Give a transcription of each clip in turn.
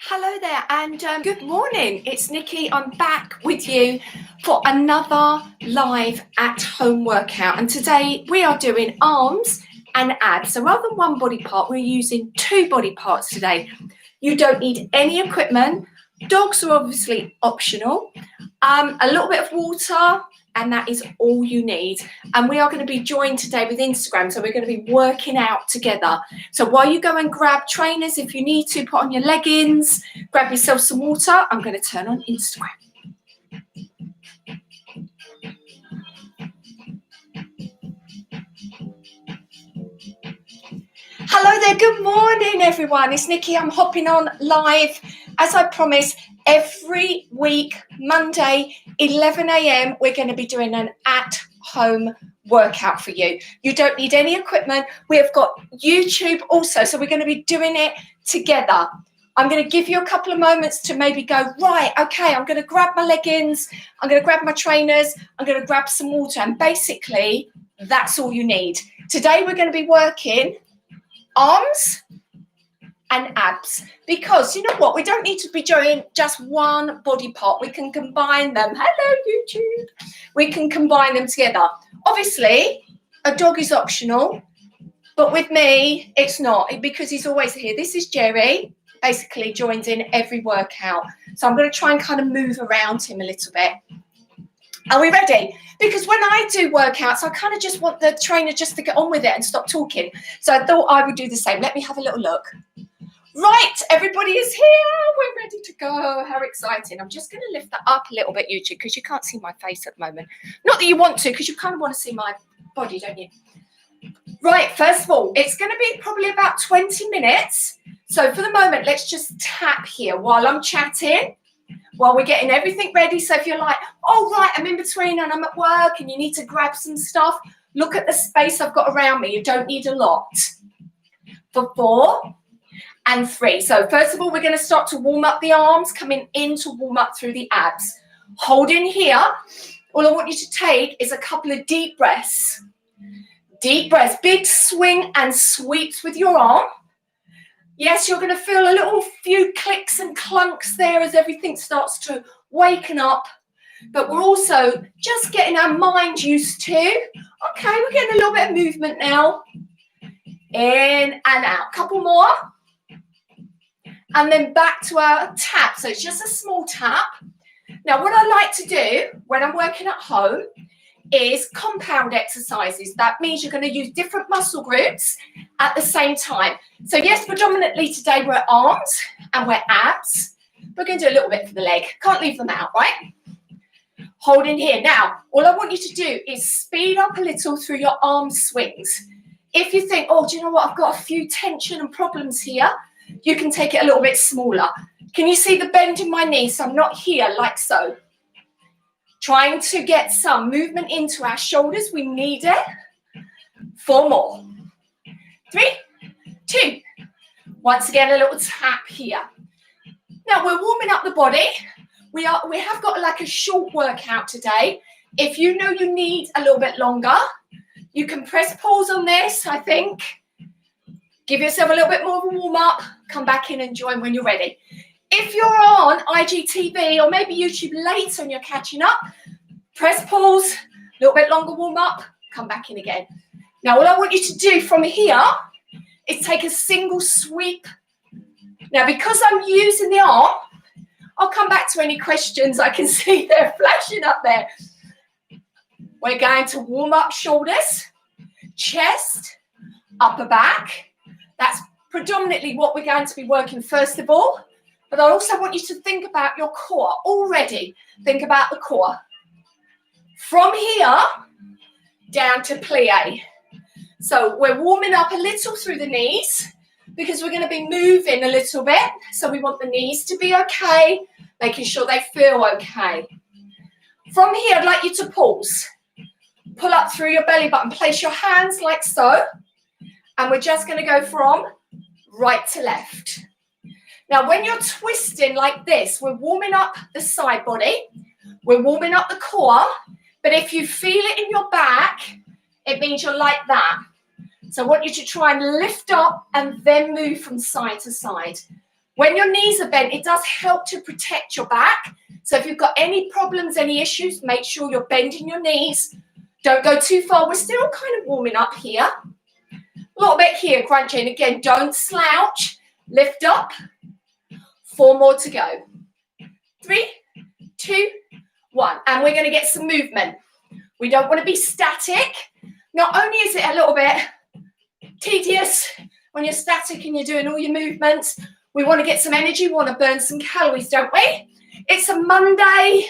Hello there and good morning. It's Nikki. I'm back with you for another live at home workout, and today we are doing arms and abs. So rather than one body part, we're using two body parts today. You don't need any equipment. Dogs are obviously optional. A little bit of water, and that is all you need. And we are going to be joined today with Instagram, so we're going to be working out together. So while you go and grab trainers, if you need to, put on your leggings, grab yourself some water, I'm going to turn on Instagram. Hello there, good morning everyone. It's Nikki. I'm hopping on live, as I promised, every week, Monday, 11 a.m. We're going to be doing an at-home workout for you. You don't need any equipment. We have got YouTube also, so we're going to be doing it together. I'm going to give you a couple of moments to maybe go, right, okay, I'm going to grab my leggings, I'm going to grab my trainers, I'm going to grab some water, and basically that's all you need. Today we're going to be working arms and abs, because you know what, we don't need to be doing just one body part. We can combine them. Hello YouTube. We can combine them together. Obviously a dog is optional, but with me it's not, because he's always here. This is Jerry, basically joins in every workout, so I'm going to try and kind of move around him a little bit. Are we ready? Because when I do workouts, I kind of just want the trainer just to get on with it and stop talking. So I thought I would do the same. Let me have a little look. Right, everybody is here. We're ready to go. How exciting. I'm just going to lift that up a little bit, YouTube, because you can't see my face at the moment. Not that you want to, because you kind of want to see my body, don't you? Right, first of all, it's going to be probably about 20 minutes. So for the moment, let's just tap here while I'm chatting, while we're getting everything ready. So if you're like, oh, right, I'm in between and I'm at work and you need to grab some stuff, look at the space I've got around me. You don't need a lot. For 4 and 3. So first of all, we're going to start to warm up the arms, coming in to warm up through the abs. Hold in here. All I want you to take is a couple of deep breaths. Deep breaths, big swing and sweeps with your arm. Yes, you're going to feel a little few clicks and clunks there as everything starts to waken up. But we're also just getting our mind used to. Okay, we're getting a little bit of movement now. In and out. Couple more. And then back to our tap. So it's just a small tap. Now, what I like to do when I'm working at home is compound exercises. That means you're going to use different muscle groups at the same time. So yes, predominantly today we're arms and we're abs. We're going to do a little bit for the leg. Can't leave them out, right? Hold in here. Now, all I want you to do is speed up a little through your arm swings. If you think, oh, do you know what, I've got a few tension and problems here, you can take it a little bit smaller. Can you see the bend in my knee? So I'm not here like so. Trying to get some movement into our shoulders. We need it. 4 more. 3, 2. Once again, a little tap here. Now we're warming up the body. We have got like a short workout today. If you know you need a little bit longer, you can press pause on this, I think. Give yourself a little bit more of a warm up. Come back in and join when you're ready. If you're on IGTV or maybe YouTube later and you're catching up, press pause, a little bit longer warm up, come back in again. Now, all I want you to do from here is take a single sweep. Now, because I'm using the arm, I'll come back to any questions. I can see they're flashing up there. We're going to warm up shoulders, chest, upper back. That's predominantly what we're going to be working first of all. But I also want you to think about your core already. Think about the core. From here, down to plie. So we're warming up a little through the knees because we're going to be moving a little bit. So we want the knees to be okay, making sure they feel okay. From here, I'd like you to pause. Pull up through your belly button. Place your hands like so. And we're just going to go from right to left. Now, when you're twisting like this, we're warming up the side body, we're warming up the core, but if you feel it in your back, it means you're like that. So I want you to try and lift up and then move from side to side. When your knees are bent, it does help to protect your back. So if you've got any problems, any issues, make sure you're bending your knees. Don't go too far. We're still kind of warming up here. A little bit here, crunching. Again, don't slouch. Lift up. 4 more to go. 3, 2, 1. And we're going to get some movement. We don't want to be static. Not only is it a little bit tedious when you're static and you're doing all your movements, we want to get some energy. We want to burn some calories, don't we? It's a Monday.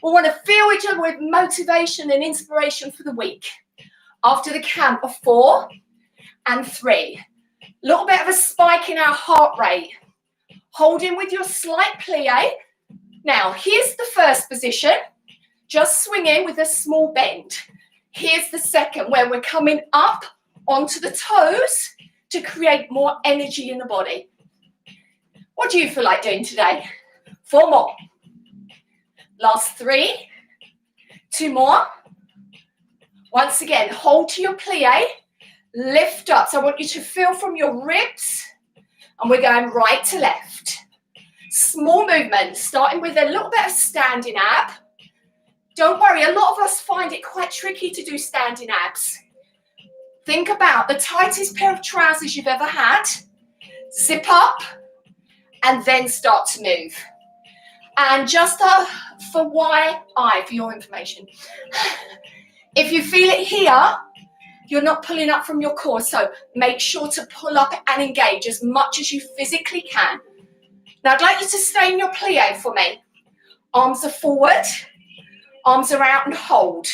We want to fill each other with motivation and inspiration for the week. After the count of 4 and 3. A little bit of a spike in our heart rate. Holding with your slight plie. Now, here's the first position. Just swing in with a small bend. Here's the second, where we're coming up onto the toes to create more energy in the body. What do you feel like doing today? 4 more. Last 3. 2 more. Once again, hold to your plie. Lift up. So I want you to feel from your ribs. And we're going right to left. Small movement, starting with a little bit of standing ab. Don't worry, a lot of us find it quite tricky to do standing abs. Think about the tightest pair of trousers you've ever had. Zip up and then start to move. And just for your information, if you feel it here, you're not pulling up from your core. So make sure to pull up and engage as much as you physically can. Now I'd like you to stay in your plie for me. Arms are forward. Arms are out and hold.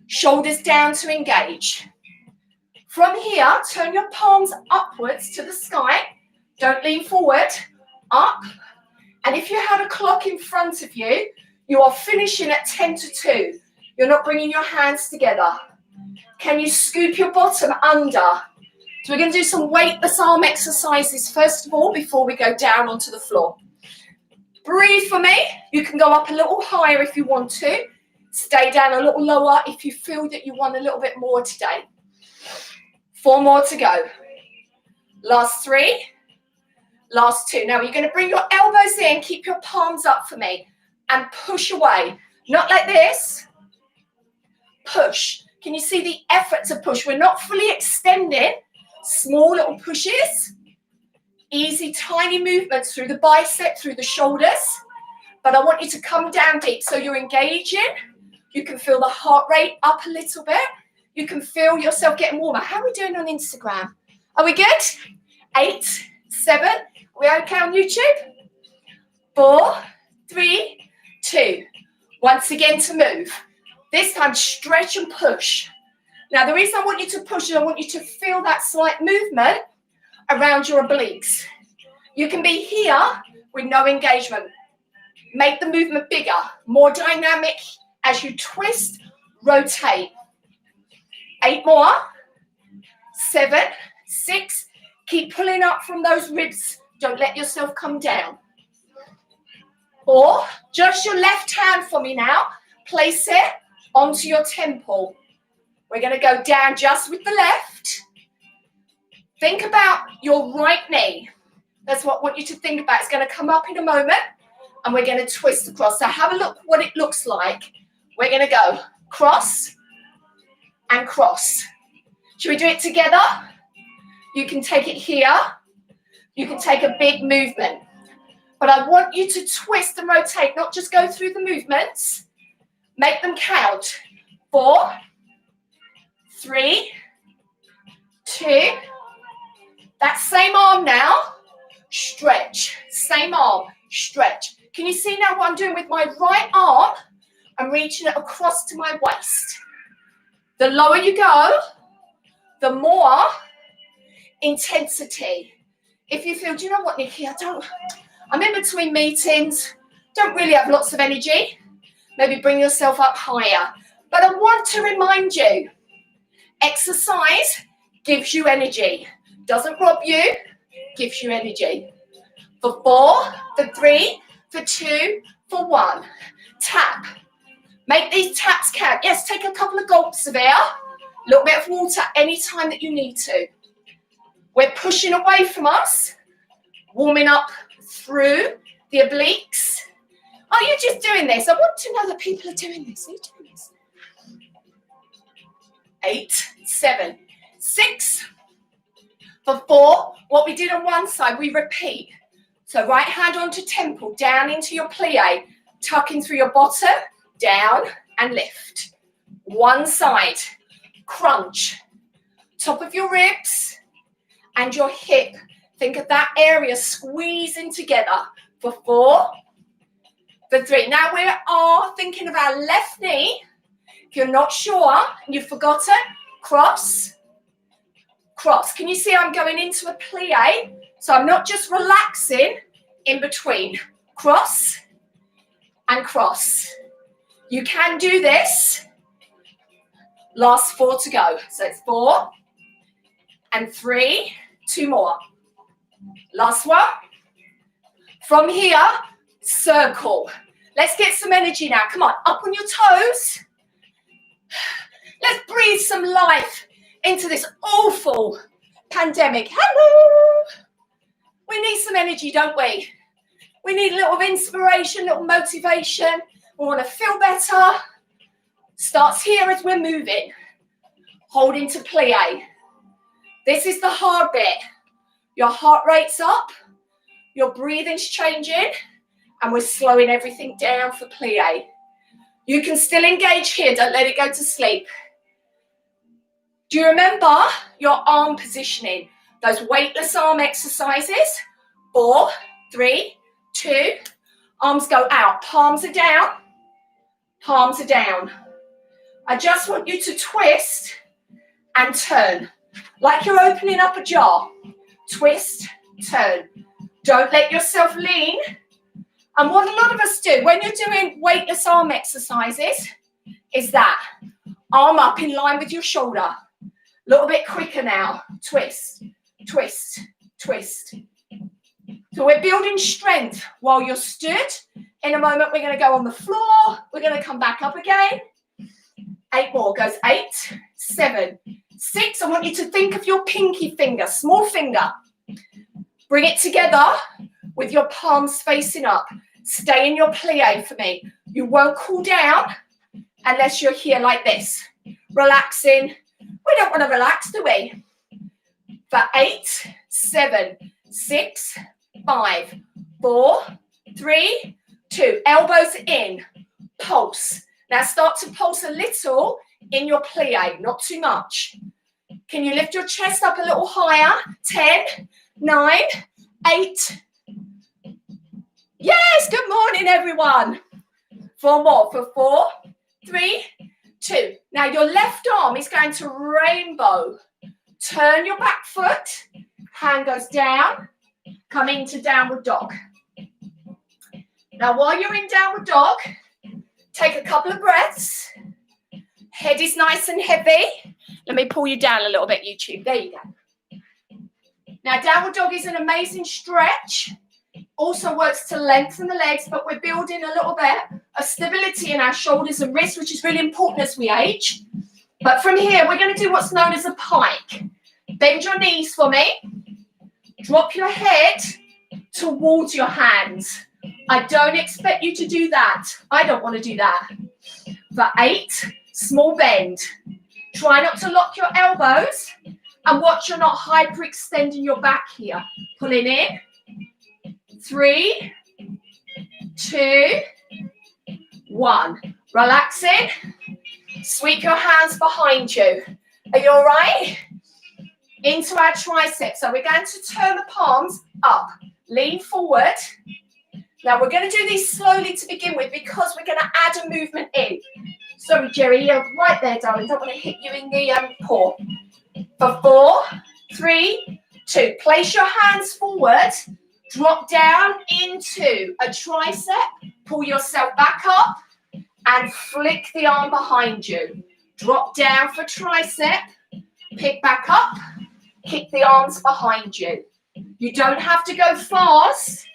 Shoulders down to engage. From here, turn your palms upwards to the sky. Don't lean forward. Up. And if you had a clock in front of you, you are finishing at 10 to 2. You're not bringing your hands together. Can you scoop your bottom under? So we're going to do some weightless arm exercises first of all before we go down onto the floor. Breathe for me. You can go up a little higher if you want to. Stay down a little lower if you feel that you want a little bit more today. 4 more to go. Last 3. Last 2. Now you're going to bring your elbows in. Keep your palms up for me. And push away. Not like this. Push. Can you see the effort to push? We're not fully extending. Small little pushes. Easy, tiny movements through the bicep, through the shoulders. But I want you to come down deep so you're engaging. You can feel the heart rate up a little bit. You can feel yourself getting warmer. How are we doing on Instagram? Are we good? 8, 7. Are we okay on YouTube? 4, 3, 2. Once again to move. This time stretch and push. Now the reason I want you to push is I want you to feel that slight movement around your obliques. You can be here with no engagement. Make the movement bigger, more dynamic as you twist, rotate. 8 more. 7, 6. Keep pulling up from those ribs. Don't let yourself come down. 4. Just your left hand for me now. Place it onto your temple. We're going to go down just with the left. Think about your right knee. That's what I want you to think about. It's going to come up in a moment and we're going to twist across. So have a look what it looks like. We're going to go cross and cross. Should we do it together? You can take it here. You can take a big movement. But I want you to twist and rotate, not just go through the movements. Make them count. 4, 3, 2. That same arm now. Stretch. Same arm. Stretch. Can you see now what I'm doing with my right arm? I'm reaching it across to my waist. The lower you go, the more intensity. If you feel, do you know what, Nikki, I'm in between meetings, don't really have lots of energy, maybe bring yourself up higher. But I want to remind you, exercise gives you energy. Doesn't rob you, gives you energy. For 4, for 3, for 2, for 1. Tap. Make these taps count. Yes, take a couple of gulps of air, a little bit of water anytime that you need to. We're pushing away from us. Warming up through the obliques. Are you just doing this? I want to know that people are doing this. Are you doing this? 8, 7, 6. For 4, what we did on one side, we repeat. So right hand onto temple, down into your plie, tucking through your bottom, down and lift. One side, crunch. Top of your ribs and your hip. Think of that area squeezing together for 4, for 3. Now we are thinking of our left knee. If you're not sure and you've forgotten, cross, cross. Can you see I'm going into a plie? So I'm not just relaxing in between. Cross and cross. You can do this. Last 4 to go. So it's 4 and 3, 2 more. Last one. From here, circle. Let's get some energy now. Come on, up on your toes. Let's breathe some life into this awful pandemic. Hello. We need some energy, don't we? We need a little inspiration, a little motivation. We want to feel better. Starts here as we're moving. Hold into plie. This is the hard bit. Your heart rate's up, your breathing's changing, and we're slowing everything down for plie. You can still engage here, don't let it go to sleep. Do you remember your arm positioning? Those weightless arm exercises. 4, 3, 2, arms go out, palms are down, palms are down. I just want you to twist and turn, like you're opening up a jar. Twist, turn. Don't let yourself lean. And what a lot of us do when you're doing weightless arm exercises is that arm up in line with your shoulder. A little bit quicker now. Twist, twist, twist. So we're building strength while you're stood. In a moment, we're going to go on the floor. We're going to come back up again. 8 more. Goes 8, 7, 6. I want you to think of your pinky finger, small finger. Bring it together with your palms facing up. Stay in your plie for me. You won't cool down unless you're here like this. Relaxing. We don't want to relax, do we? For 8, 7, 6, 5, 4, 3, 2. Elbows in. Pulse. Now start to pulse a little in your plie, not too much. Can you lift your chest up a little higher? 10, 9, 8. Yes, good morning, everyone. 4 more for 4, 3, 2. Now your left arm is going to rainbow. Turn your back foot. Hand goes down. Come into downward dog. Now while you're in downward dog, take a couple of breaths. Head is nice and heavy. Let me pull you down a little bit, YouTube. There you go. Now, downward dog is an amazing stretch. Also works to lengthen the legs, but we're building a little bit of stability in our shoulders and wrists, which is really important as we age. But from here, we're going to do what's known as a pike. Bend your knees for me. Drop your head towards your hands. I don't expect you to do that. I don't want to do that. For 8, small bend. Try not to lock your elbows and watch you're not hyperextending your back here. Pulling in. 3, 2, 1. Relaxing. Sweep your hands behind you. Are you all right? Into our triceps. So we're going to turn the palms up. Lean forward. Now we're going to do these slowly to begin with because we're going to add a movement in. Sorry, Jerry, you're right there, darling. Don't want to hit you in the paw. For 4, 3, 2. Place your hands forward. Drop down into a tricep. Pull yourself back up and flick the arm behind you. Drop down for tricep. Pick back up. Kick the arms behind you. You don't have to go fast,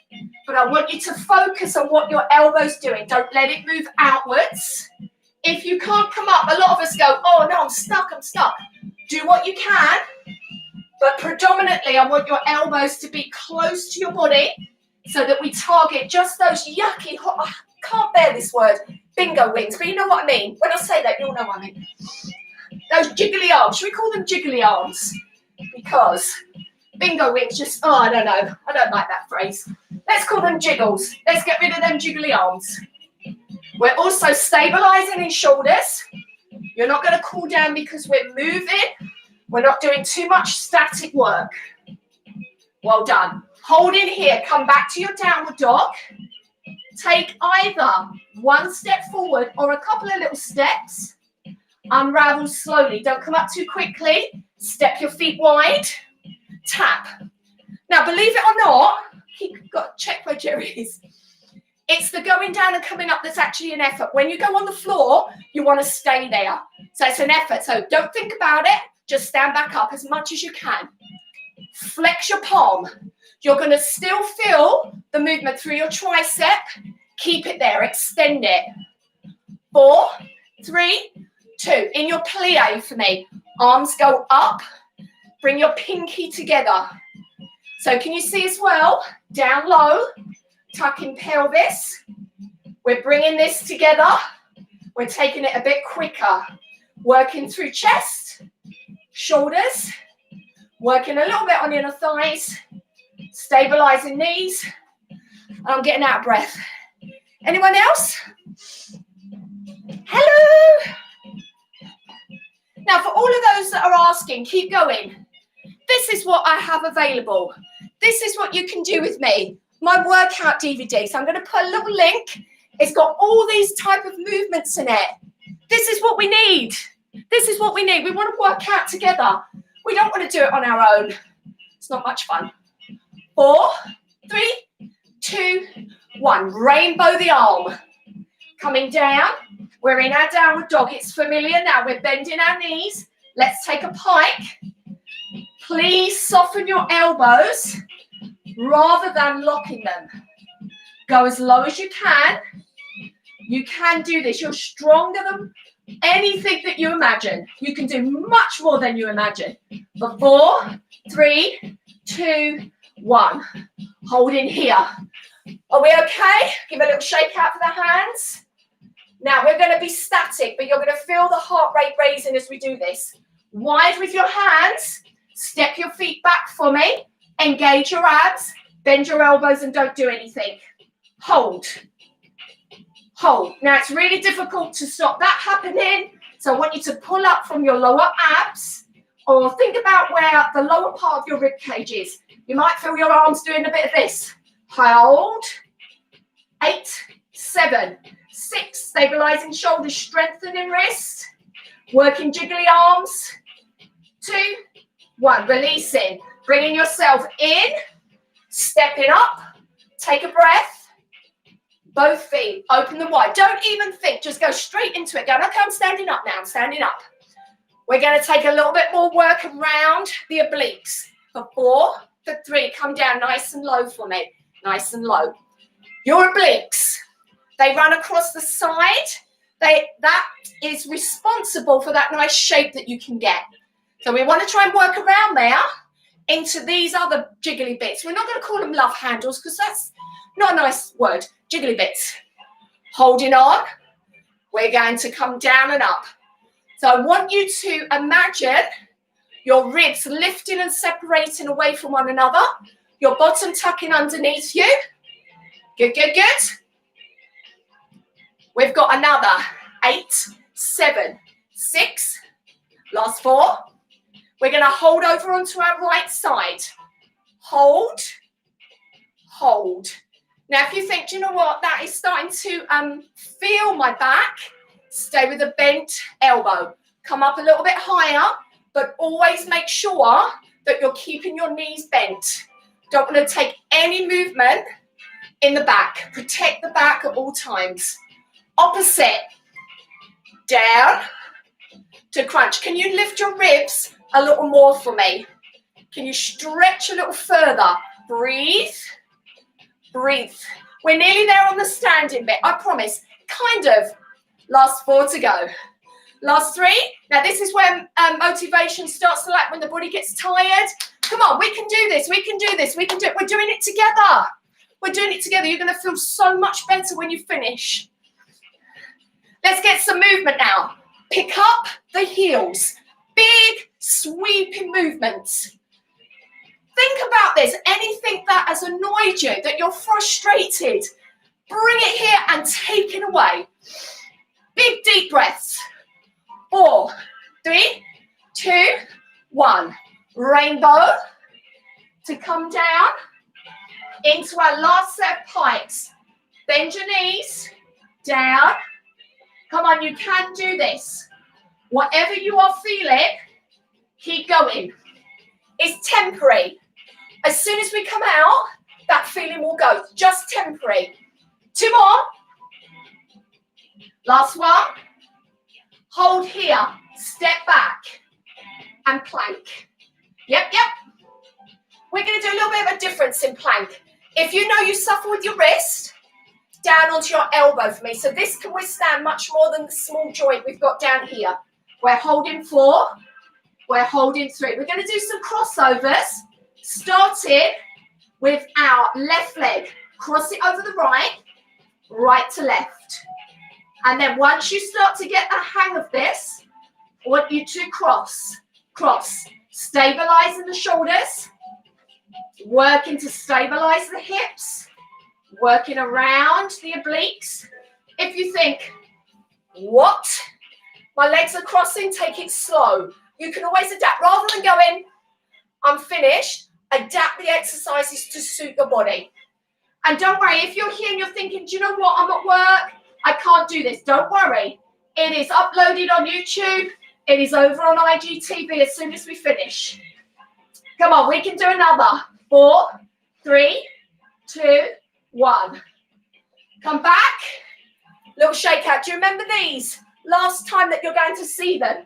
but I want you to focus on what your elbow's doing. Don't let it move outwards. If you can't come up, a lot of us go, oh no, I'm stuck. Do what you can But predominantly, I want your elbows to be close to your body so that we target just those yucky, hot, I can't bear this word, bingo wings, but you know what I mean. When I say that, you'll know what I mean. Those jiggly arms, should we call them jiggly arms? Because bingo wings just, oh, I don't know. I don't like that phrase. Let's call them jiggles. Let's get rid of them jiggly arms. We're also stabilizing in shoulders. You're not going to cool down because we're moving. We're not doing too much static work. Well done. Hold in here. Come back to your downward dog. Take either one step forward or a couple of little steps. Unravel slowly. Don't come up too quickly. Step your feet wide. Tap. Now, believe it or not, got to check where Jerry is. It's the going down and coming up that's actually an effort. When you go on the floor, you want to stay there. So it's an effort. So don't think about it. Just stand back up as much as you can. Flex your palm. You're going to still feel the movement through your tricep. Keep it there. Extend it. 4, 3, 2. In your plie for me, arms go up. Bring your pinky together. So can you see as well? Down low. Tucking pelvis. We're bringing this together. We're taking it a bit quicker. Working through chest, shoulders, working a little bit on the inner thighs, stabilizing knees. I'm getting out of breath. Anyone else? Hello. Now, for all of those that are asking, keep going. This is what I have available. This is what you can do with me. My workout DVD. So I'm going to put a little link. It's got all these type of movements in it. This is what we need. This is what we need. We want to work out together. We don't want to do it on our own. It's not much fun. 4, 3, 2, 1. Rainbow the arm. Coming down. We're in our downward dog. It's familiar now. We're bending our knees. Let's take a pike. Please soften your elbows rather than locking them. Go as low as you can. You can do this. You're stronger than anything that you imagine. You can do much more than you imagine. For 4, 3, 2, 1. Hold in here. Are we okay? Give a little shake out for the hands. Now we're going to be static, but you're going to feel the heart rate raising as we do this. Wide with your hands. Step your feet back for me. Engage your abs. Bend your elbows and don't do anything. Hold. Hold. Now it's really difficult to stop that happening. So I want you to pull up from your lower abs or think about where the lower part of your rib cage is. You might feel your arms doing a bit of this. Hold. 8, 7, 6. Stabilizing shoulders, strengthening wrist. Working jiggly arms. 2, 1. Releasing. Bringing yourself in. Stepping up. Take a breath. Both feet. Open them wide. Don't even think. Just go straight into it. Go, okay, I'm standing up now. I'm standing up. We're going to take a little bit more work around the obliques. For 4, for 3. Come down nice and low for me. Nice and low. Your obliques. They run across the side. That is responsible for that nice shape that you can get. So we want to try and work around there into these other jiggly bits. We're not going to call them love handles because that's not a nice word. Jiggly bits. Holding on. We're going to come down and up. So I want you to imagine your ribs lifting and separating away from one another. Your bottom tucking underneath you. Good, good, good. We've got another 8, 7, 6. Last 4. We're going to hold over onto our right side. Hold. Hold. Now, if you think, do you know what? That is starting to feel my back. Stay with a bent elbow. Come up a little bit higher, but always make sure that you're keeping your knees bent. Don't want to take any movement in the back. Protect the back at all times. Opposite. Down to crunch. Can you lift your ribs a little more for me? Can you stretch a little further? Breathe. Breathe. We're nearly there on the standing bit. I promise. Kind of. Last 4 to go. Last 3. Now, this is when motivation starts to lack, when the body gets tired. Come on, we can do this. We can do this. We can do it. We're doing it together. We're doing it together. You're going to feel so much better when you finish. Let's get some movement now. Pick up the heels. Big, sweeping movements. Think about this. Anything that has annoyed you, that you're frustrated, bring it here and take it away. Big, deep breaths. 4, 3, 2, 1. Rainbow to come down into our last set of pikes. Bend your knees, down. Come on, you can do this. Whatever you are feeling, keep going. It's temporary. As soon as we come out, that feeling will go. Just temporary. 2 more. Last one. Hold here. Step back. And plank. Yep. We're going to do a little bit of a difference in plank. If you know you suffer with your wrist, down onto your elbow for me. So this can withstand much more than the small joint we've got down here. We're holding 4. We're holding 3. We're going to do some crossovers. Starting with our left leg. Cross it over the right to left. And then once you start to get the hang of this, I want you to cross. Stabilizing the shoulders. Working to stabilize the hips. Working around the obliques. If you think, what? My legs are crossing, take it slow. You can always adapt. Rather than going, I'm finished, adapt the exercises to suit your body. And don't worry, if you're here and you're thinking, do you know what, I'm at work, I can't do this. Don't worry. It is uploaded on YouTube. It is over on IGTV as soon as we finish. Come on, we can do another. 4, 3, 2, 1. Come back. Little shake out. Do you remember these? Last time that you're going to see them.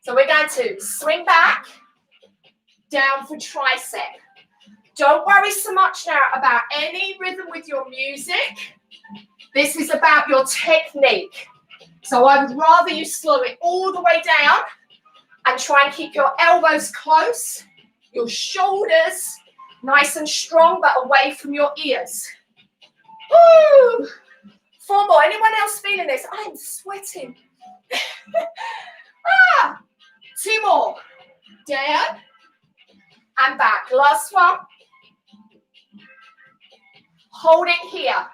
So we're going to swing back, down for tricep. Don't worry so much now about any rhythm with your music. This is about your technique. So I would rather you slow it all the way down and try and keep your elbows close, your shoulders nice and strong, but away from your ears. Woo! 4 more. Anyone else feeling this? I'm sweating. 2 more. Down and back. Last one. Hold it here.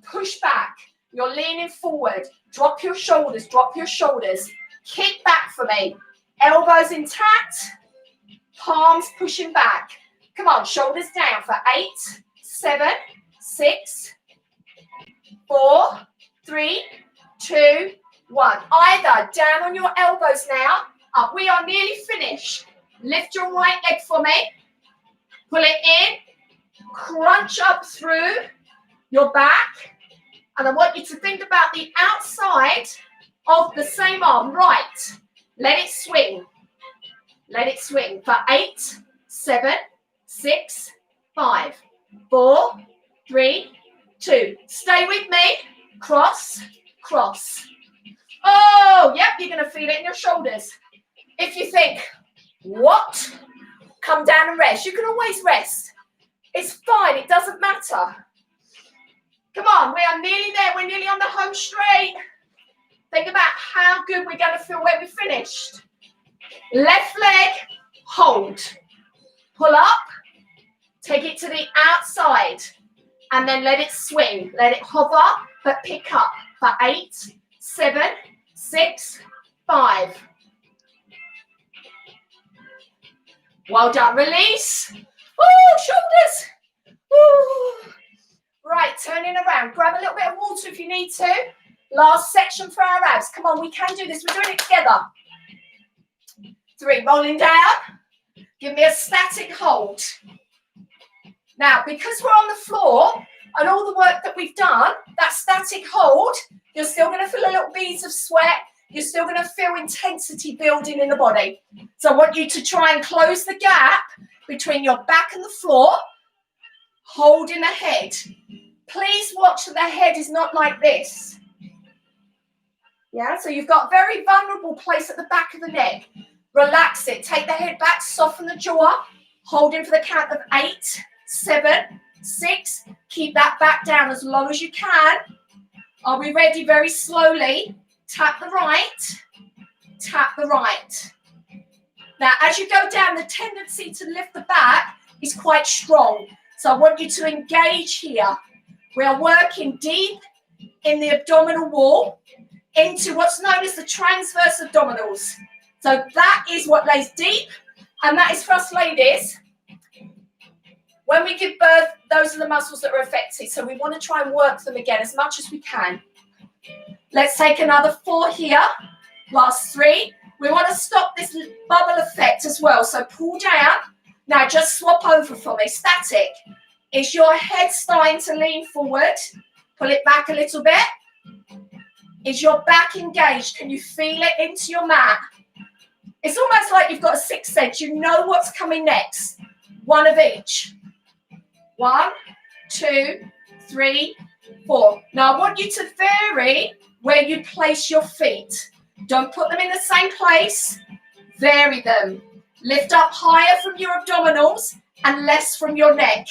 Push back. You're leaning forward. Drop your shoulders. Kick back for me. Elbows intact. Palms pushing back. Come on, shoulders down for 8, 7, 6, 4, 3, 2, 1. Either down on your elbows now. Up. We are nearly finished. Lift your right leg for me. Pull it in. Crunch up through your back. And I want you to think about the outside of the same arm. Right. Let it swing. For 8, 7, 6, 5, 4, 3, 2. Stay with me. Cross. Oh, yep, you're going to feel it in your shoulders. If you think, what? Come down and rest. You can always rest. It's fine. It doesn't matter. Come on. We are nearly there. We're nearly on the home straight. Think about how good we're going to feel when we finished. Left leg, hold. Pull up. Take it to the outside. And then let it swing. Let it hover, but pick up. For 8, 7, 6, 5. Well done. Release. Ooh, shoulders. Ooh. Right, turning around. Grab a little bit of water if you need to. Last section for our abs. Come on, we can do this. We're doing it together. 3, rolling down. Give me a static hold. Now, because we're on the floor and all the work that we've done, that static hold, you're still going to feel a little beads of sweat. You're still going to feel intensity building in the body. So I want you to try and close the gap between your back and the floor, holding the head. Please watch that the head is not like this. Yeah, so you've got a very vulnerable place at the back of the neck. Relax it. Take the head back, soften the jaw. Holding for the count of 8, 7, 6. Keep that back down as low as you can. Are we ready? Very slowly. Tap the right. Tap the right. Now, as you go down, the tendency to lift the back is quite strong. So I want you to engage here. We are working deep in the abdominal wall into what's known as the transverse abdominals. So that is what lays deep, and that is for us ladies. When we give birth, those are the muscles that are affected. So we want to try and work them again as much as we can. Let's take another 4 here. Last 3. We want to stop this bubble effect as well. So pull down. Now just swap over for me. Static. Is your head starting to lean forward? Pull it back a little bit. Is your back engaged? Can you feel it into your mat? It's almost like you've got a sixth sense. You know what's coming next. 1 of each. 1, 2, 3, 4. Now I want you to vary where you place your feet. Don't put them in the same place. Vary them. Lift up higher from your abdominals and less from your neck.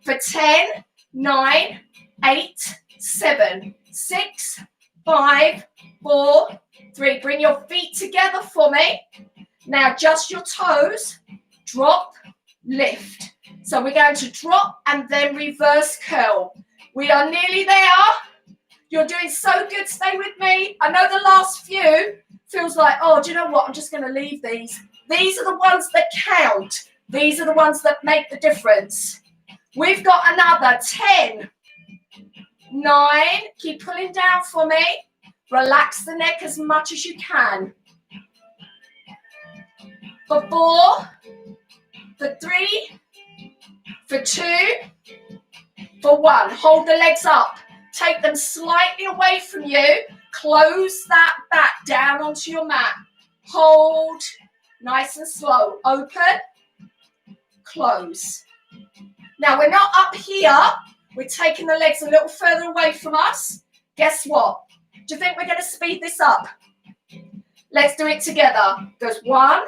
For 10, 9, 8, 7, 6, 5, 4, 3. Bring your feet together for me. Now just your toes. Drop, lift. So we're going to drop and then reverse curl. We are nearly there. You're doing so good. Stay with me. I know the last few feels like, oh, do you know what? I'm just going to leave these. These are the ones that count. These are the ones that make the difference. We've got another 10, 9. Keep pulling down for me. Relax the neck as much as you can. For 4, for 3, for 2, for 1. Hold the legs up. Take them slightly away from you. Close that back down onto your mat. Hold. Nice and slow. Open. Close. Now, we're not up here. We're taking the legs a little further away from us. Guess what? Do you think we're going to speed this up? Let's do it together. Goes 1,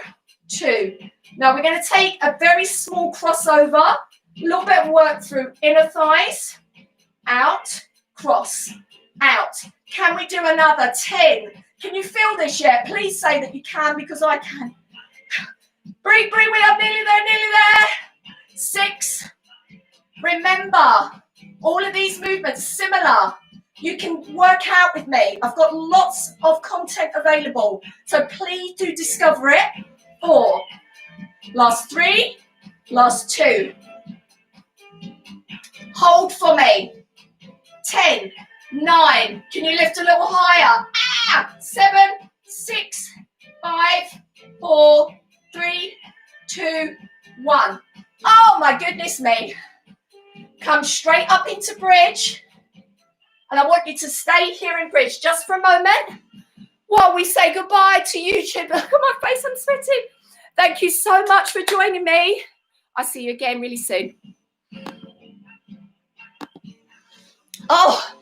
2. Now, we're going to take a very small crossover. A little bit of work through inner thighs. Out. Cross. Out. Can we do another 10? Can you feel this yet? Please say that you can, because I can. Breathe, breathe. We are nearly there, nearly there. 6. Remember, all of these movements similar. You can work out with me. I've got lots of content available, so please do discover it. 4. Last 3. Last 2. Hold for me. 10, 9. Can you lift a little higher? 7, 6, 5, 4, 3, 2, 1. Oh my goodness me. Come straight up into bridge. And I want you to stay here in bridge just for a moment while we say goodbye to YouTube. Look at my face, I'm sweating. Thank you so much for joining me. I'll see you again really soon. Oh,